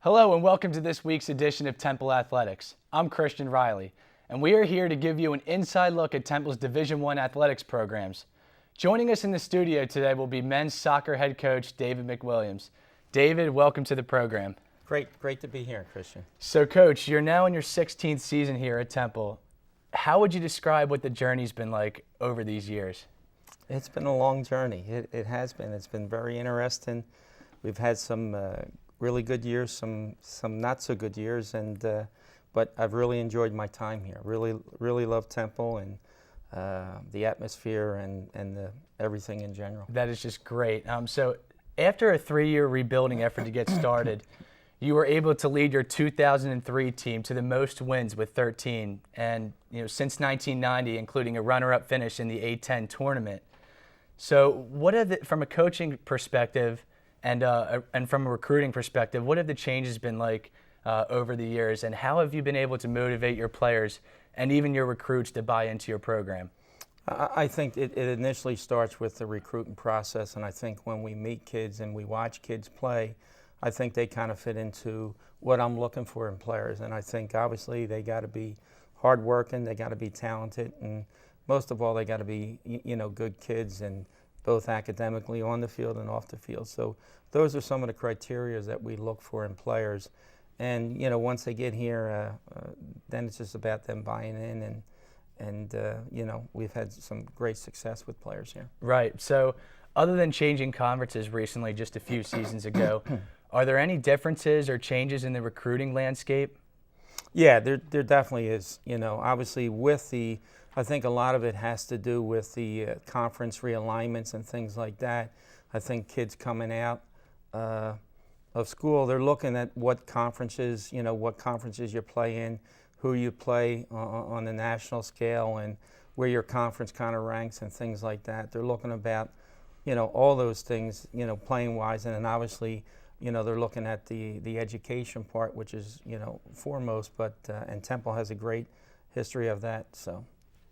Hello and welcome to this week's edition of Temple Athletics. I'm Christian Reilly, and we are here to give you an inside look at Temple's Division I athletics programs. Joining us in the studio today will be men's soccer head coach David McWilliams. David, welcome to the program. Great to be here, Christian. So, Coach, you're now in your 16th season here at Temple. How would you describe what the journey's been like over these years? It's been a long journey. It has been. It's been very interesting. We've had some really good years, some not so good years, and but I've really enjoyed my time here. Really love Temple and the atmosphere and everything in general. That is just great. So after a 3-year rebuilding effort to get started, you were able to lead your 2003 team to the most wins with 13, and since 1990, including a runner-up finish in the A10 tournament. So from a coaching perspective and from a recruiting perspective, what have the changes been like over the years, and how have you been able to motivate your players and even your recruits to buy into your program? I think it initially starts with the recruiting process, and I think when we meet kids and we watch kids play, I think they kind of fit into what I'm looking for in players. And I think obviously they got to be hardworking, they got to be talented, and most of all they got to be good kids, and both academically on the field and off the field. So those are some of the criteria that we look for in players. And once they get here, then it's just about them buying in, and we've had some great success with players here. Right. So other than changing conferences recently, just a few seasons ago, are there any differences or changes in the recruiting landscape? Yeah, there definitely is. Obviously I think a lot of it has to do with the conference realignments and things like that. I think kids coming out of school, they're looking at what conferences you play in, who you play on the national scale, and where your conference kind of ranks and things like that. They're looking about, all those things, playing wise, and then obviously, they're looking at the education part, which is, foremost, but and Temple has a great history of that, so.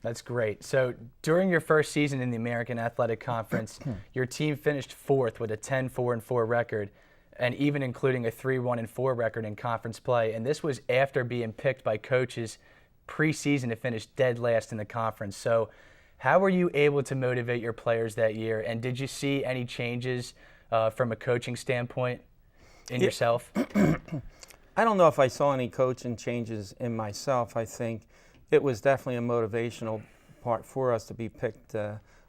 That's great. So during your first season in the American Athletic Conference, your team finished 4th with a 10-4-4 record, and even including a 3-1-4 record in conference play. And this was after being picked by coaches preseason to finish dead last in the conference. So how were you able to motivate your players that year? And did you see any changes from a coaching standpoint in yourself? I don't know if I saw any coaching changes in myself. I think it was definitely a motivational part for us to be picked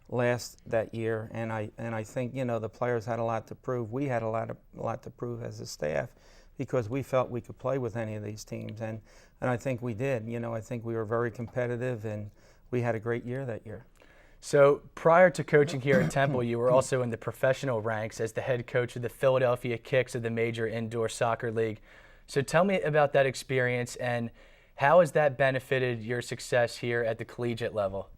last that year, and I think the players had a lot to prove. We had a lot to prove as a staff, because we felt we could play with any of these teams, and I think we did. I think we were very competitive, and we had a great year that year. So prior to coaching here at Temple, you were also in the professional ranks as the head coach of the Philadelphia Kicks of the Major Indoor Soccer League. So tell me about that experience, and how has that benefited your success here at the collegiate level?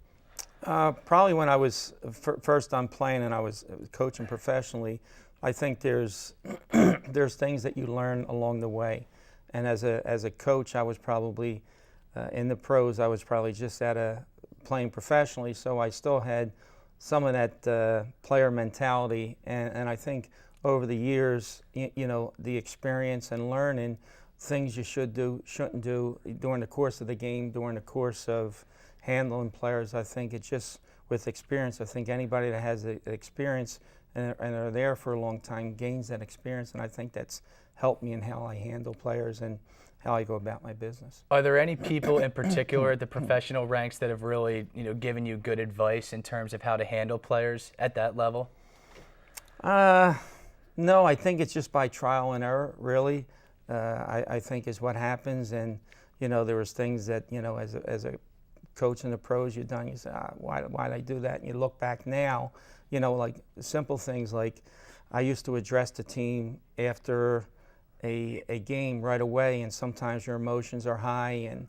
Probably when I was first on playing and I was coaching professionally, I think there's things that you learn along the way. And as a coach, I was probably in the pros. I was probably just playing professionally, so I still had some of that player mentality. And I think over the years, the experience and learning things you should do, shouldn't do during the course of the game, during the course of handling players. I think it's just with experience. I think anybody that has experience and are there for a long time gains that experience, and I think that's helped me in how I handle players and how I go about my business. Are there any people in particular at the professional ranks that have really given you good advice in terms of how to handle players at that level? No, I think it's just by trial and error, really. I think is what happens, and there was things that as a coach in the pros you've done, you say, why did I do that? And you look back now, like simple things like I used to address the team after a game right away, and sometimes your emotions are high, and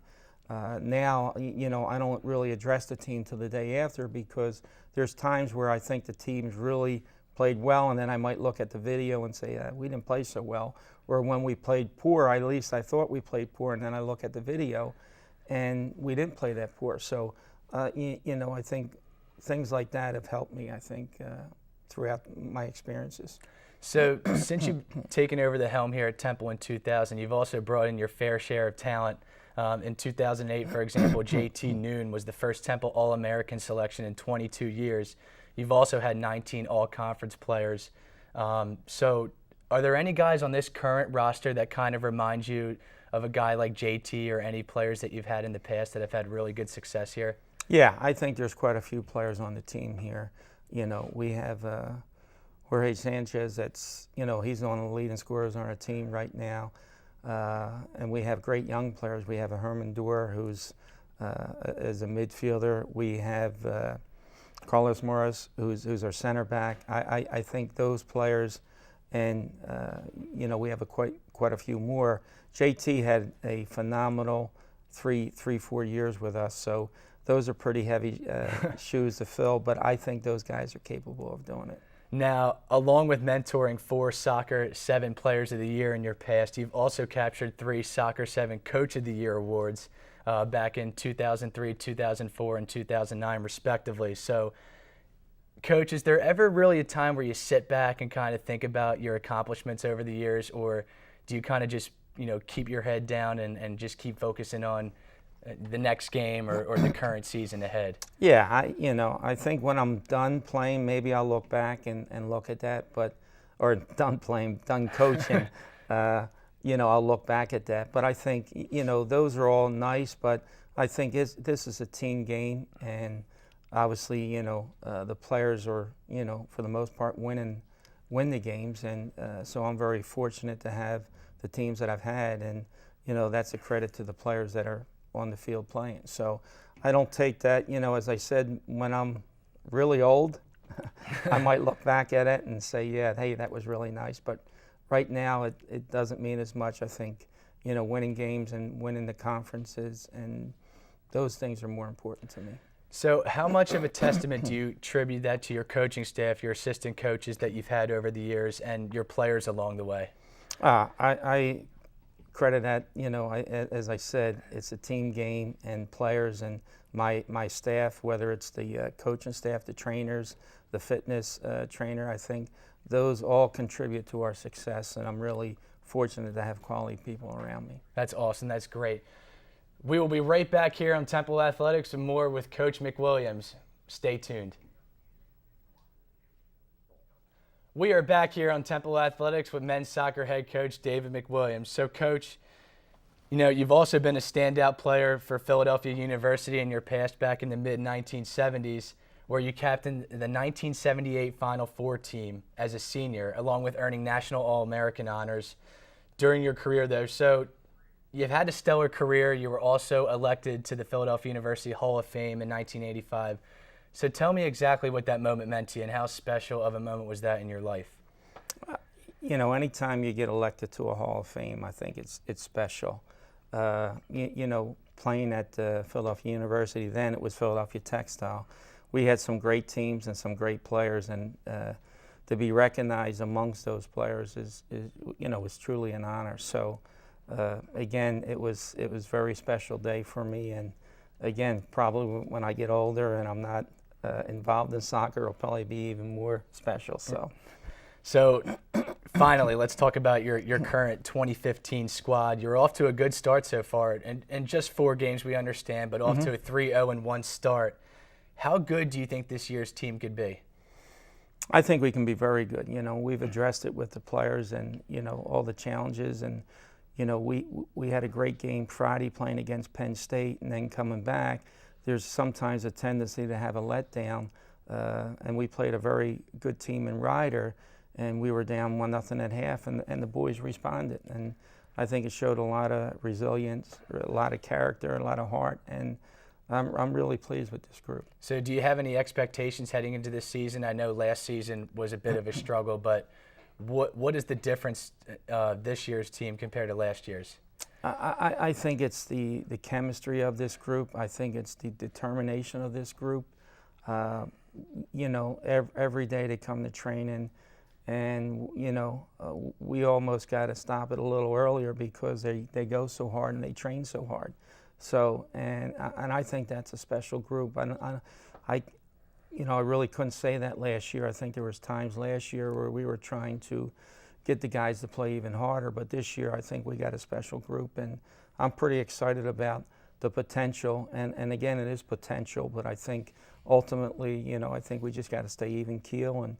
now I don't really address the team till the day after, because there's times where I think the team's really played well, and then I might look at the video and say, we didn't play so well. Or when we played poor, at least I thought we played poor, and then I look at the video and we didn't play that poor. So, I think things like that have helped me, I think, throughout my experiences. So since you've taken over the helm here at Temple in 2000, you've also brought in your fair share of talent. In 2008, for example, JT Noon was the first Temple All-American selection in 22 years. You've also had 19 All-Conference players. So are there any guys on this current roster that kind of remind you of a guy like JT or any players that you've had in the past that have had really good success here? Yeah, I think there's quite a few players on the team here. You know, we have Jorge Sanchez, that's, you know, he's one of the leading scorers on our team right now. And we have great young players. We have a Herman Dorr, who's is a midfielder. We have Carlos Morris, who's our center back. I think those players, and you know, we have quite a few more. JT had a phenomenal 4 years with us, so those are pretty heavy shoes to fill, but I think those guys are capable of doing it. Now, along with mentoring 4 Soccer 7 Players of the Year in your past, you've also captured 3 Soccer 7 Coach of the Year awards back in 2003, 2004, and 2009, respectively. So, Coach, is there ever really a time where you sit back and kind of think about your accomplishments over the years, or do you kind of just, you know, keep your head down and just keep focusing on the next game or the current season ahead? Yeah, I think when I'm done playing, maybe I'll look back and look at that, or done playing, done coaching, you know, I'll look back at that. But I think, you know, those are all nice, but I think this is a team game, and obviously, you know, the players are, you know, for the most part win the games, and so I'm very fortunate to have the teams that I've had, and, you know, that's a credit to the players that are on the field playing. So I don't take that, you know, as I said, when I'm really old, I might look back at it and say, yeah, hey, that was really nice. But right now, it doesn't mean as much. I think, you know, winning games and winning the conferences, and those things are more important to me. So how much of a testament do you attribute that to your coaching staff, your assistant coaches that you've had over the years, and your players along the way? I credit that, you know, as I said, it's a team game, and players and my staff, whether it's the coaching staff, the trainers, the fitness trainer, I think those all contribute to our success, and I'm really fortunate to have quality people around me. That's awesome. That's great. We will be right back here on Temple Athletics and more with Coach McWilliams. Stay tuned. We are back here on Temple Athletics with men's soccer head coach David McWilliams. So, Coach, you know, you've also been a standout player for Philadelphia University in your past back in the mid-1970s, where you captained the 1978 Final Four team as a senior, along with earning National All-American honors during your career, though. So, you've had a stellar career. You were also elected to the Philadelphia University Hall of Fame in 1985. So tell me exactly what that moment meant to you, and how special of a moment was that in your life? You know, anytime you get elected to a Hall of Fame, I think it's special. You know, playing at Philadelphia University, then it was Philadelphia Textile. We had some great teams and some great players, and to be recognized amongst those players is you know, was truly an honor. So again, it was a very special day for me, and again, probably when I get older and I'm not involved in soccer, it'll probably be even more special. So finally, let's talk about your current 2015 squad. You're off to a good start so far, and just 4 games we understand, but off to a 3-0-1 start. How good do you think this year's team could be? I think we can be very good. You know, we've addressed it with the players, and, you know, all the challenges, and, you know, we had a great game Friday playing against Penn State, and then coming back, there's sometimes a tendency to have a letdown, and we played a very good team in Ryder, and we were down 1-0 at half, and the boys responded, and I think it showed a lot of resilience, a lot of character, a lot of heart, and I'm really pleased with this group. So do you have any expectations heading into this season? I know last season was a bit of a struggle, but what is the difference this year's team compared to last year's? I think it's the chemistry of this group. I think it's the determination of this group. You know, every day they come to training, and, you know, we almost got to stop it a little earlier because they go so hard and they train so hard. So, and I think that's a special group. I really couldn't say that last year. I think there was times last year where we were trying to get the guys to play even harder, but this year I think we got a special group, and I'm pretty excited about the potential. And again, it is potential, but I think ultimately, I think we just got to stay even keel and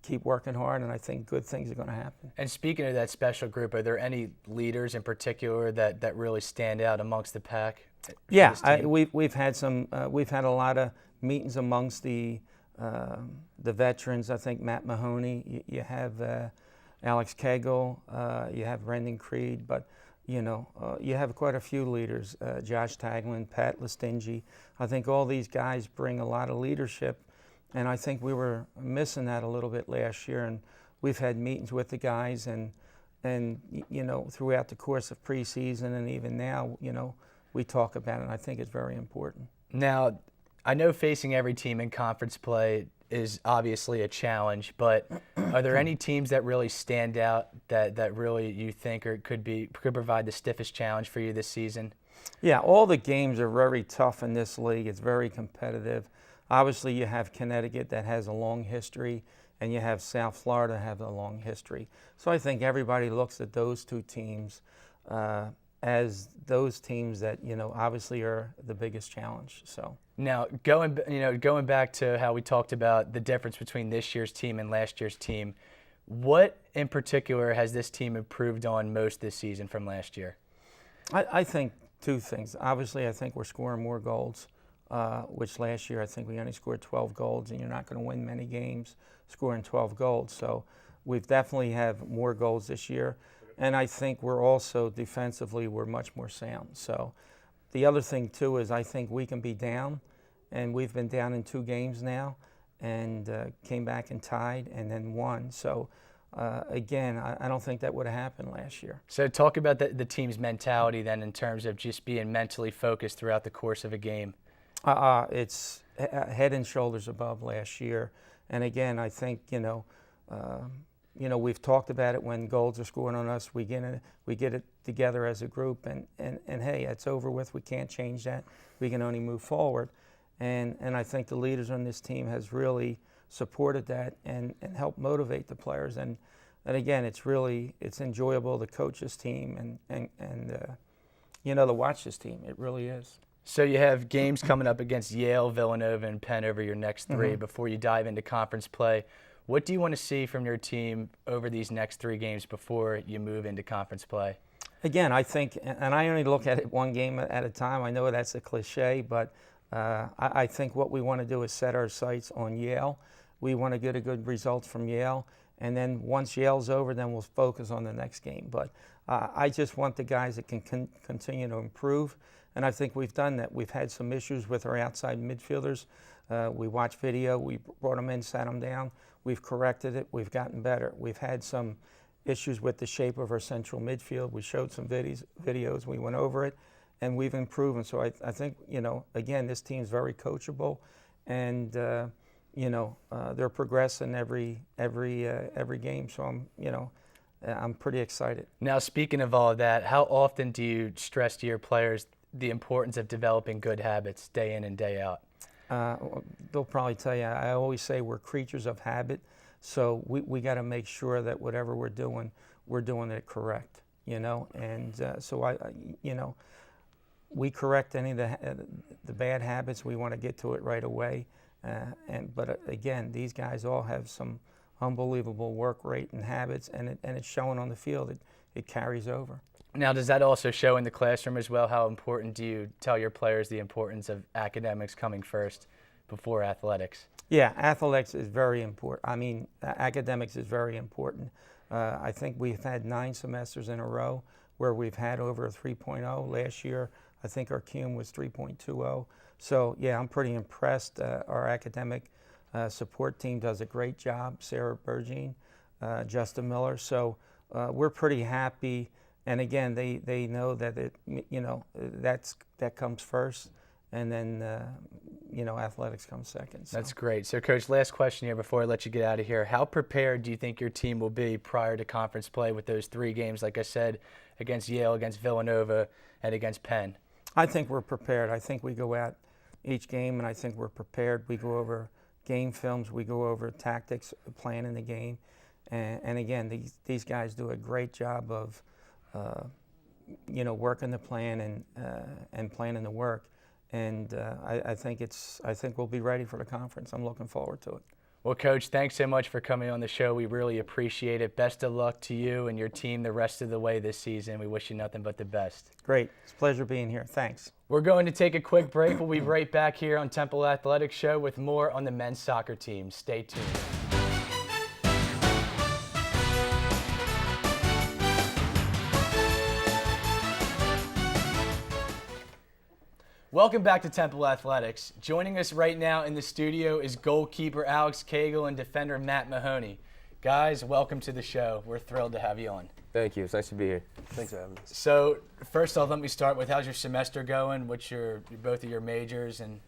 keep working hard, and I think good things are going to happen. And speaking of that special group, are there any leaders in particular that really stand out amongst the pack? Yeah, we've had a lot of meetings amongst the veterans. I think Matt Mahoney, you have Alex Cagle, you have Brendan Creed, but you have quite a few leaders, Josh Taglin, Pat Listingy. I think all these guys bring a lot of leadership, and I think we were missing that a little bit last year, and we've had meetings with the guys, and throughout the course of preseason and even now, we talk about it, and I think it's very important. Now, I know facing every team in conference play is obviously a challenge, but are there any teams that really stand out that really you think could provide the stiffest challenge for you this season? Yeah, all the games are very tough in this league. It's very competitive. Obviously, you have Connecticut that has a long history, and you have South Florida have a long history. So I think everybody looks at those two teams as those teams that obviously are the biggest challenge. So now going back to how we talked about the difference between this year's team and last year's team, what in particular has this team improved on most this season from last year? I think two things. Obviously, I think we're scoring more goals, which last year I think we only scored 12 goals, and you're not going to win many games scoring 12 goals. So we've definitely have more goals this year. And I think we're also defensively, we're much more sound. So the other thing too is I think we can be down, and we've been down in 2 games now, and came back and tied and then won. So again, I don't think that would have happened last year. So talk about the team's mentality then in terms of just being mentally focused throughout the course of a game. It's head and shoulders above last year. And again, I think, we've talked about it when goals are scored on us. We get it together as a group, and hey, it's over with. We can't change that. We can only move forward. And I think the leaders on this team has really supported that and helped motivate the players. And again, it's enjoyable to coach this team and to watch this team. It really is. So you have games coming up against Yale, Villanova, and Penn over your next 3 before you dive into conference play. What do you want to see from your team over these next 3 games before you move into conference play? Again, I think, and I only look at it one game at a time. I know that's a cliche, but I think what we want to do is set our sights on Yale. We want to get a good result from Yale, and then once Yale's over, then we'll focus on the next game. But I just want the guys that can continue to improve, and I think we've done that. We've had some issues with our outside midfielders. We watched video, we brought them in, sat them down. We've corrected it, we've gotten better. We've had some issues with the shape of our central midfield. We showed some videos, we went over it, and we've improved. And so I think, again, this team's very coachable, and they're progressing every game. So I'm pretty excited. Now, speaking of all of that, how often do you stress to your players the importance of developing good habits day in and day out? They'll probably tell you, I always say we're creatures of habit, so we got to make sure that whatever we're doing it correct, and so we correct any of the bad habits. We want to get to it right away, but again, these guys all have some unbelievable work rate and habits, and it's showing on the field. It carries over. Now, does that also show in the classroom as well? How important do you tell your players the importance of academics coming first before athletics? Yeah, athletics is very important. I mean, academics is very important. I think we've had 9 semesters in a row where we've had over a 3.0. Last year, I think our cum was 3.20. So, yeah, I'm pretty impressed. Our academic support team does a great job. Sarah Bergine, Justin Miller. So we're pretty happy. And again, they know that that comes first, and then athletics comes second. So. That's great. So, Coach, last question here before I let you get out of here. How prepared do you think your team will be prior to conference play with those 3 games, like I said, against Yale, against Villanova, and against Penn? I think we're prepared. I think we go out each game, and I think we're prepared. We go over game films. We go over tactics, planning the game, and again, these guys do a great job of working the plan and planning the work. And I think we'll be ready for the conference. I'm looking forward to it. Well, Coach, thanks so much for coming on the show. We really appreciate it. Best of luck to you and your team the rest of the way this season. We wish you nothing but the best. Great. It's a pleasure being here. Thanks. We're going to take a quick break. We'll be right back here on Temple Athletics Show with more on the men's soccer team. Stay tuned. Welcome back to Temple Athletics. Joining us right now in the studio is goalkeeper Alex Cagle and defender Matt Mahoney. Guys, welcome to the show. We're thrilled to have you on. Thank you. It's nice to be here. Thanks for having us. So, first off, let me start with how's your semester going? What's both of your majors? And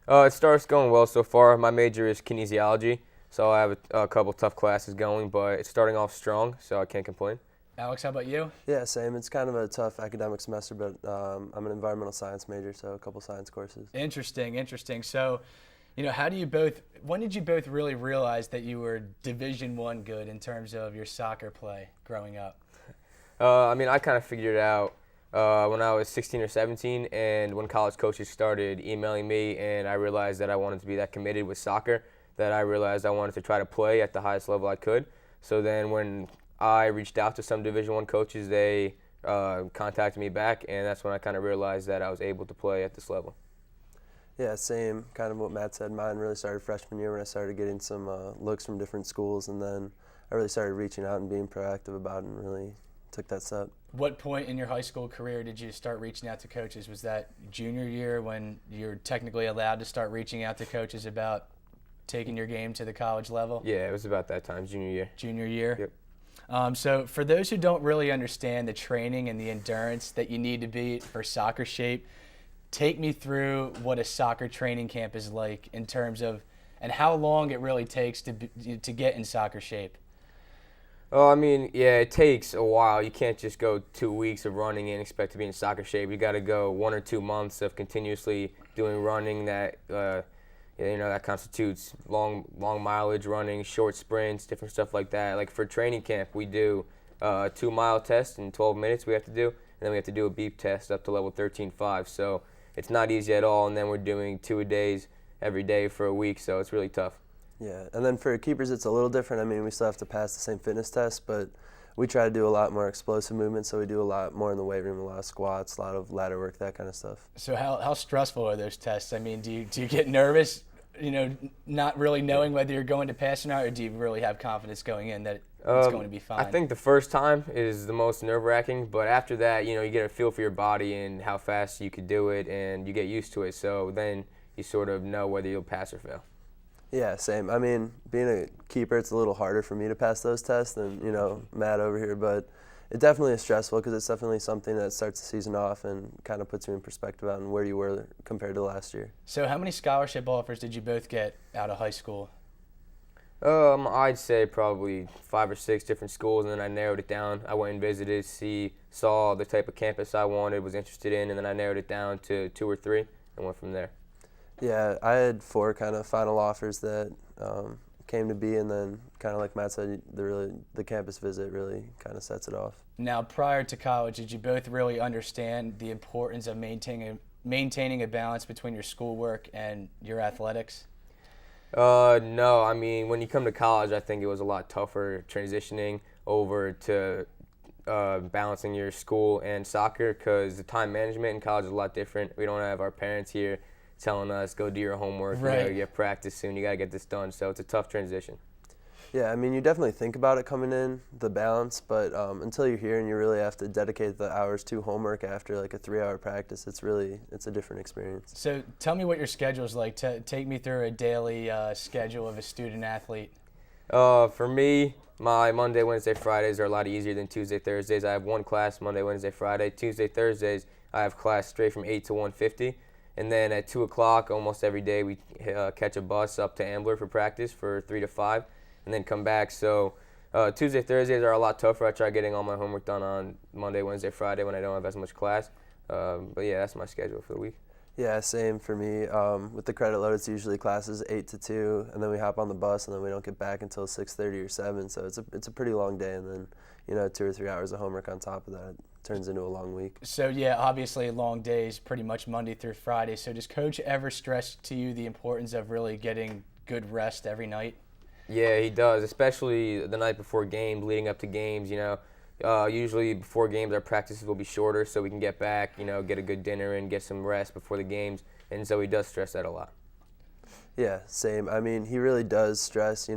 It starts going well so far. My major is kinesiology, so I have a couple tough classes going, but it's starting off strong, so I can't complain. Alex, how about you? Yeah, same. It's kind of a tough academic semester, but I'm an environmental science major, so a couple science courses. Interesting. So, when did you both really realize that you were Division I good in terms of your soccer play growing up? I kind of figured it out when I was 16 or 17, and when college coaches started emailing me, and I realized that I wanted to be that committed with soccer, that I realized I wanted to try to play at the highest level I could. So then when I reached out to some Division I coaches, they contacted me back, and that's when I kind of realized that I was able to play at this level. Yeah, same. Kind of what Matt said. Mine really started freshman year when I started getting some looks from different schools, and then I really started reaching out and being proactive about it and really took that step. What point in your high school career did you start reaching out to coaches? Was that junior year when you're technically allowed to start reaching out to coaches about taking your game to the college level? Yeah, it was about that time, junior year. Junior year? Yep. So for those who don't really understand the training and the endurance that you need to be for soccer shape, take me through what a soccer training camp is like in terms of, and how long it really takes to get in soccer shape. It takes a while. You can't just go 2 weeks of running and expect to be in soccer shape. You got to go 1 or 2 months of continuously doing running that that constitutes long mileage running, short sprints, different stuff like that. Like for training camp, we do a 2-mile test in 12 minutes we have to do, and then we have to do a beep test up to level 13.5. So it's not easy at all, and then we're doing 2-a-days every day for a week, so it's really tough. Yeah, and then for keepers, it's a little different. We still have to pass the same fitness test, but we try to do a lot more explosive movements, so we do a lot more in the weight room, a lot of squats, a lot of ladder work, that kind of stuff. So how stressful are those tests? Do you get nervous, not really knowing whether you're going to pass or not, or do you really have confidence going in that it's going to be fine? I think the first time is the most nerve-wracking, but after that, you get a feel for your body and how fast you could do it, and you get used to it, so then you sort of know whether you'll pass or fail. Yeah, same. Being a keeper, it's a little harder for me to pass those tests than, Matt over here, but it definitely is stressful because it's definitely something that starts the season off and kind of puts you in perspective on where you were compared to last year. So how many scholarship offers did you both get out of high school? I'd say probably 5 or 6 different schools, and then I narrowed it down. I went and visited, saw the type of campus I wanted, was interested in, and then I narrowed it down to 2 or 3 and went from there. Yeah, I had 4 kind of final offers that came to be, and then kind of like Matt said, the campus visit really kind of sets it off. Now, prior to college, did you both really understand the importance of maintaining a balance between your schoolwork and your athletics? No, when you come to college, I think it was a lot tougher transitioning over to balancing your school and soccer because the time management in college is a lot different. We don't have our parents here telling us, go do your homework, right. You have practice soon, you got to get this done. So it's a tough transition. Yeah, you definitely think about it coming in, the balance, but until you're here and you really have to dedicate the hours to homework after like a 3-hour practice, it's a different experience. So tell me what your schedule is like. Take me through a daily schedule of a student athlete. For me, my Monday, Wednesday, Fridays are a lot easier than Tuesday, Thursdays. I have 1 class Monday, Wednesday, Friday. Tuesday, Thursdays, I have class straight from 8 to 1:50. And then at 2 o'clock, almost every day, we catch a bus up to Ambler for practice for 3 to 5, and then come back. So Tuesday, Thursdays are a lot tougher. I try getting all my homework done on Monday, Wednesday, Friday when I don't have as much class. But yeah, that's my schedule for the week. Yeah, same for me. With the credit load, it's usually classes 8 to 2, and then we hop on the bus, and then we don't get back until 6:30 or 7. So it's a pretty long day, and then 2 or 3 hours of homework on top of that. It turns into a long week. So yeah, obviously long days, pretty much Monday through Friday. So does Coach ever stress to you the importance of really getting good rest every night? Yeah, he does, especially the night before games, leading up to games. Usually before games, our practices will be shorter, so we can get back, get a good dinner and get some rest before the games. And so he does stress that a lot. Yeah, same. I mean, he really does stress,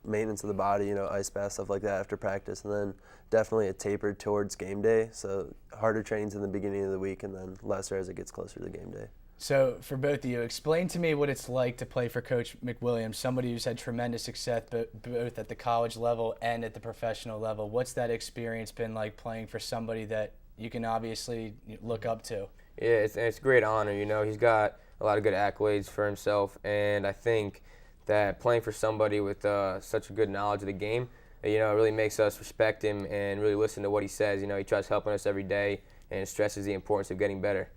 maintenance of the body, ice bath, stuff like that after practice, and then definitely a taper towards game day. So harder trainings in the beginning of the week, and then lesser as it gets closer to game day. So for both of you, explain to me what it's like to play for Coach McWilliams, somebody who's had tremendous success both at the college level and at the professional level. What's that experience been like playing for somebody that you can obviously look up to? Yeah, it's a great honor. He's got a lot of good accolades for himself, and I think that playing for somebody with such a good knowledge of the game, it really makes us respect him and really listen to what he says. He tries helping us every day and stresses the importance of getting better.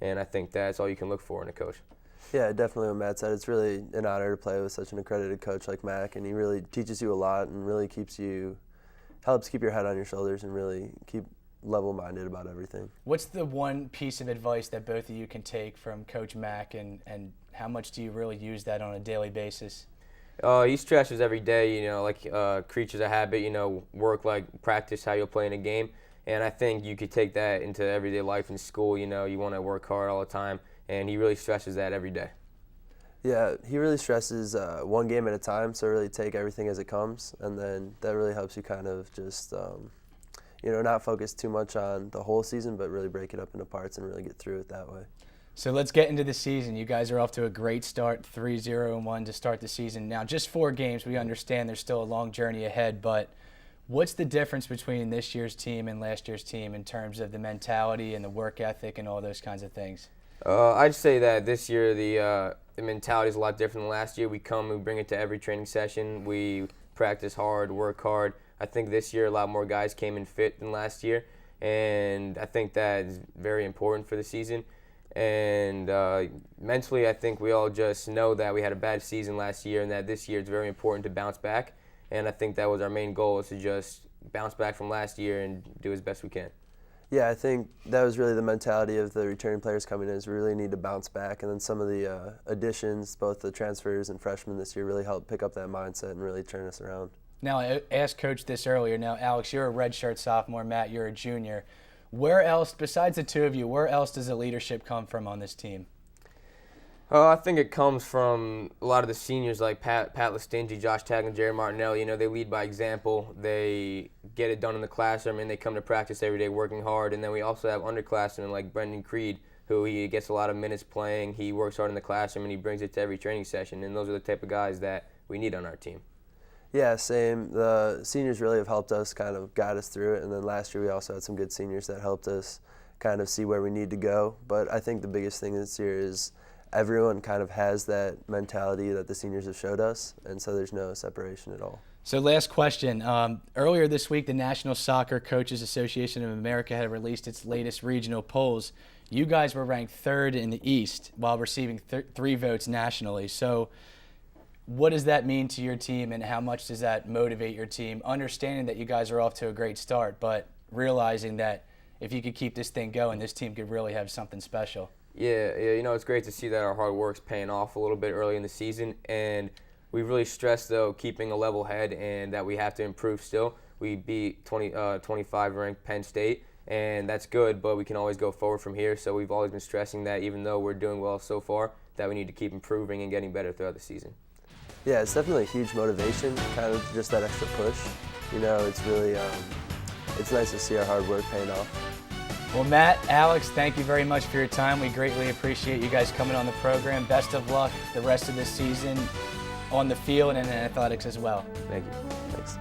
And I think that's all you can look for in a coach. Yeah, definitely what Matt said. It's really an honor to play with such an accredited coach like Mac, and he really teaches you a lot and really helps keep your head on your shoulders and really keep level-minded about everything. What's the one piece of advice that both of you can take from Coach Mac, and how much do you really use that on a daily basis? He stresses every day, like creatures of habit, work like practice how you'll play in a game. And I think you could take that into everyday life in school. You want to work hard all the time, and he really stresses that every day. Yeah, he really stresses one game at a time, so really take everything as it comes, and then that really helps you kind of just, not focus too much on the whole season, but really break it up into parts and really get through it that way. So let's get into the season. You guys are off to a great start, 3-0-1 to start the season. Now, just 4 games, we understand there's still a long journey ahead, but what's the difference between this year's team and last year's team in terms of the mentality and the work ethic and all those kinds of things? I'd say that this year the mentality is a lot different than last year. We bring it to every training session. We practice hard, work hard. I think this year a lot more guys came in fit than last year, and I think that is very important for the season. And mentally, I think we all just know that we had a bad season last year and that this year it's very important to bounce back. And I think that was our main goal, is to just bounce back from last year and do as best we can. Yeah, I think that was really the mentality of the returning players coming in, is we really need to bounce back. And then some of the additions, both the transfers and freshmen this year, really helped pick up that mindset and really turn us around. Now, I asked Coach this earlier. Now, Alex, you're a redshirt sophomore. Matt, you're a junior. Where else, besides the two of you, where else does the leadership come from on this team? I think it comes from a lot of the seniors like Pat Lestingy, Josh Tagg, and Jerry Martinelli. They lead by example. They get it done in the classroom, and they come to practice every day working hard. And then we also have underclassmen like Brendan Creed, who he gets a lot of minutes playing. He works hard in the classroom, and he brings it to every training session. And those are the type of guys that we need on our team. Yeah, same. The seniors really have helped us, kind of guide us through it. And then last year we also had some good seniors that helped us kind of see where we need to go. But I think the biggest thing this year is everyone kind of has that mentality that the seniors have showed us, and so there's no separation at all. So last question. Earlier this week, the National Soccer Coaches Association of America had released its latest regional polls. You guys were ranked 3rd in the East while receiving 3 votes nationally. So what does that mean to your team, and how much does that motivate your team, understanding that you guys are off to a great start, but realizing that if you could keep this thing going, this team could really have something special? Yeah, it's great to see that our hard work's paying off a little bit early in the season, and we really stressed, though, keeping a level head and that we have to improve still. We beat 25 ranked Penn State, and that's good, but we can always go forward from here. So we've always been stressing that even though we're doing well so far, that we need to keep improving and getting better throughout the season. Yeah, it's definitely a huge motivation, kind of just that extra push. It's really, it's nice to see our hard work paying off. Well, Matt, Alex, thank you very much for your time. We greatly appreciate you guys coming on the program. Best of luck the rest of this season on the field and in athletics as well. Thank you. Thanks.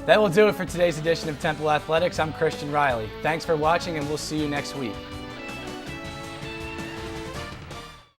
That will do it for today's edition of Temple Athletics. I'm Christian Reilly. Thanks for watching, and we'll see you next week.